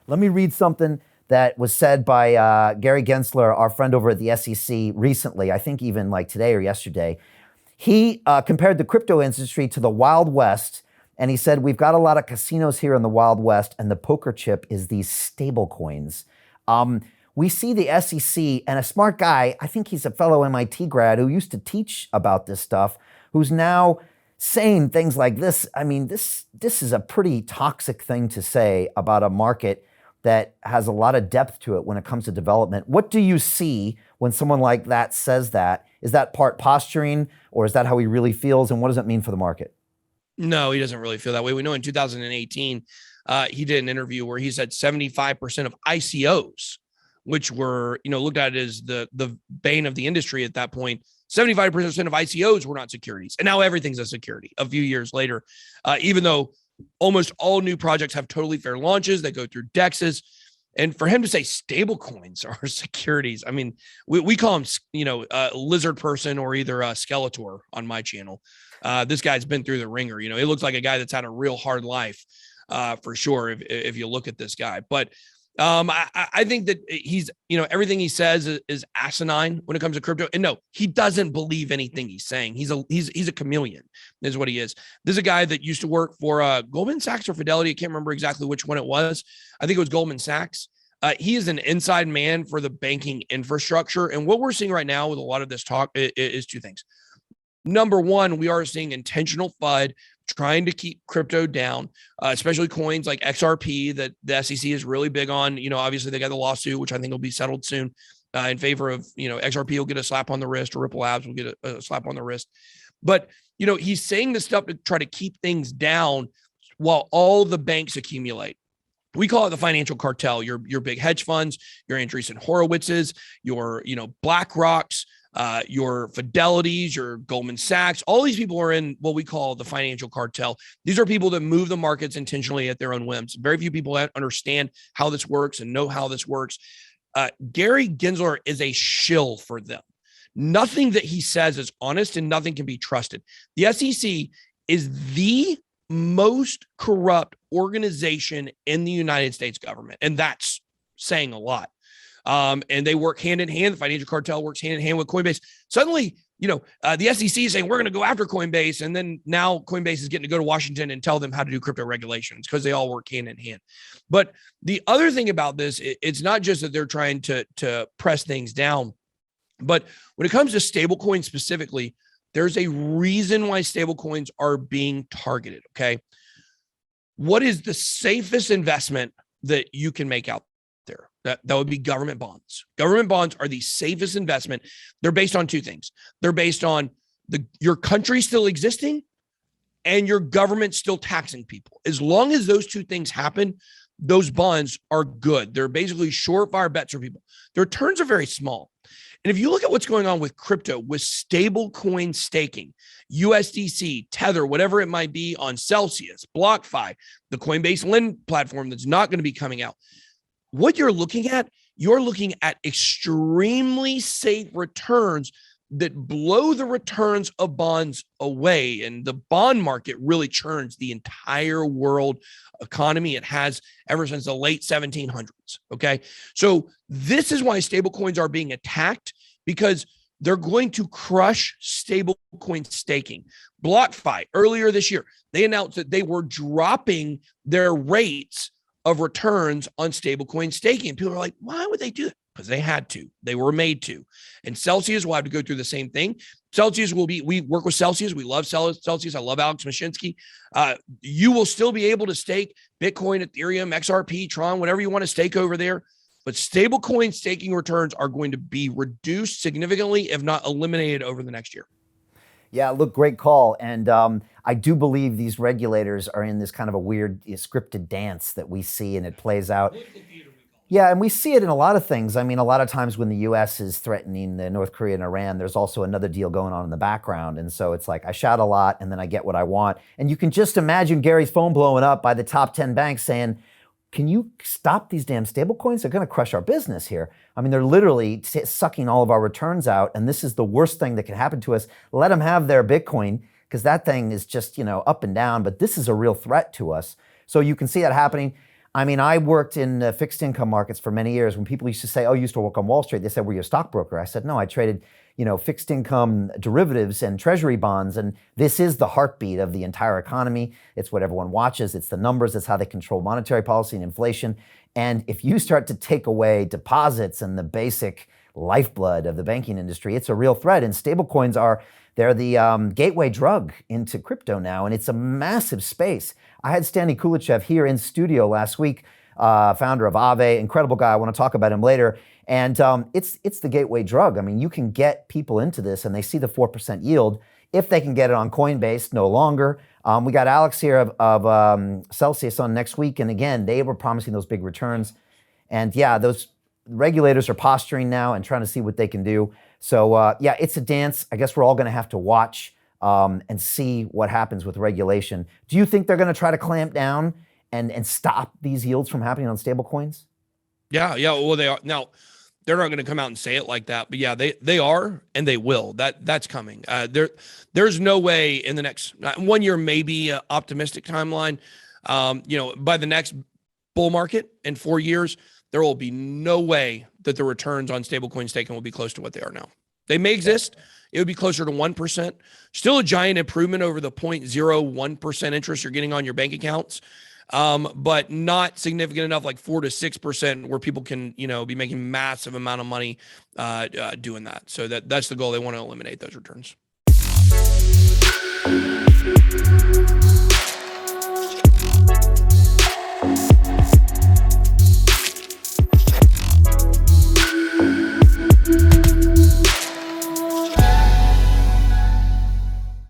Let me read something that was said by Gary Gensler, our friend over at the SEC recently, I think even like today or yesterday. He compared the crypto industry to the Wild West, and he said, we've got a lot of casinos here in the Wild West, and the poker chip is these stable coins. We see the SEC and a smart guy, I think he's a fellow MIT grad who used to teach about this stuff, who's now saying things like this. I mean, this is a pretty toxic thing to say about a market that has a lot of depth to it when it comes to development. What do you see when someone like that says that? Is that part posturing, or is that how he really feels? And what does it mean for the market? No, he doesn't really feel that way. We know in 2018, he did an interview where he said 75% of ICOs, which were, looked at as the bane of the industry at that point, 75% of ICOs were not securities. And now everything's a security a few years later, even though almost all new projects have totally fair launches. They go through DEXs. And for him to say stable coins are securities, I mean, we call him, lizard person or either a Skeletor on my channel. This guy's been through the ringer. He looks like a guy that's had a real hard life for sure if you look at this guy. But I think that he's, everything he says is asinine when it comes to crypto. And no, he doesn't believe anything he's saying. He's a chameleon is what he is. This is a guy that used to work for Goldman Sachs or Fidelity. I can't remember exactly which one it was. I think it was Goldman Sachs. He is an inside man for the banking infrastructure. And what we're seeing right now with a lot of this talk is two things. Number one, we are seeing intentional FUD trying to keep crypto down, especially coins like XRP that the SEC is really big on. Obviously they got the lawsuit, which I think will be settled soon in favor of, XRP will get a slap on the wrist, or Ripple Labs will get a slap on the wrist. But, he's saying this stuff to try to keep things down while all the banks accumulate. We call it the financial cartel. Your big hedge funds, your Andreessen Horowitzes, your, BlackRocks, your Fidelities, your Goldman Sachs, all these people are in what we call the financial cartel. These are people that move the markets intentionally at their own whims. Very few people understand how this works and know how this works. Gary Gensler is a shill for them. Nothing that he says is honest and nothing can be trusted. The SEC is the most corrupt organization in the United States government, and that's saying a lot. And they work hand in hand. The financial cartel works hand in hand with Coinbase. Suddenly, the SEC is saying we're going to go after Coinbase. And then now Coinbase is getting to go to Washington and tell them how to do crypto regulations because they all work hand in hand. But the other thing about this, it's not just that they're trying to press things down, but when it comes to stablecoins specifically, there's a reason why stablecoins are being targeted. Okay. What is the safest investment that you can make out there? That would be government bonds. Government bonds are the safest investment. They're based on two things. They're based on your country still existing and your government still taxing people. As long as those two things happen, those bonds are good. They're basically surefire bets for people. The returns are very small. And if you look at what's going on with crypto, with stable coin staking, USDC, Tether, whatever it might be on Celsius, BlockFi, the Coinbase Lend platform that's not going to be coming out, what you're looking at extremely safe returns that blow the returns of bonds away. And the bond market really churns the entire world economy. It has ever since the late 1700s. Okay. So this is why stablecoins are being attacked, because they're going to crush stablecoin staking. BlockFi earlier this year, they announced that they were dropping their rates of returns on stablecoin staking. People are like, why would they do that? Because they had to. They were made to. And Celsius will have to go through the same thing. Celsius we work with Celsius. We love Celsius. I love Alex Mashinsky. You will still be able to stake Bitcoin, Ethereum, XRP, Tron, whatever you want to stake over there. But stablecoin staking returns are going to be reduced significantly, if not eliminated, over the next year. Yeah, look, great call. And I do believe these regulators are in this kind of a weird scripted dance that we see, and it plays out. Yeah, and we see it in a lot of things. I mean, a lot of times when the U.S. is threatening the North Korea and Iran, there's also another deal going on in the background. And so it's like I shout a lot and then I get what I want. And you can just imagine Gary's phone blowing up by the top 10 banks saying, can you stop these damn stablecoins? They're going to crush our business here. I mean, they're literally sucking all of our returns out. And this is the worst thing that can happen to us. Let them have their Bitcoin, because that thing is just, up and down. But this is a real threat to us. So you can see that happening. I mean, I worked in fixed income markets for many years. When people used to say, "Oh, you used to work on Wall Street," they said, "Were you a stockbroker?" I said, "No, I traded, fixed income derivatives and treasury bonds, and this is the heartbeat of the entire economy. It's what everyone watches. It's the numbers. It's how they control monetary policy and inflation. And if you start to take away deposits and the basic lifeblood of the banking industry, it's a real threat. And stablecoins they're the gateway drug into crypto now, and it's a massive space. I had Stanley Kulichev here in studio last week, founder of Aave, incredible guy. I want to talk about him later. And it's the gateway drug. I mean, you can get people into this, and they see the 4% yield if they can get it on Coinbase. No longer. We got Alex here of Celsius on next week, and again, they were promising those big returns. And yeah, those regulators are posturing now and trying to see what they can do. So yeah, it's a dance. I guess we're all going to have to watch and see what happens with regulation. Do you think they're going to try to clamp down and stop these yields from happening on stablecoins? Yeah. Well, they are now. They're not going to come out and say it like that, but yeah, they are, and they will. That's coming. There's no way in the next 1 year, maybe optimistic timeline. By the next bull market in 4 years, there will be no way that the returns on stablecoin staking will be close to what they are now. They may exist. It would be closer to 1%. Still a giant improvement over the 0.01% interest you're getting on your bank accounts. But not significant enough, like 4 to 6%, where people can, be making massive amount of money doing that. So that's the goal. They want to eliminate those returns.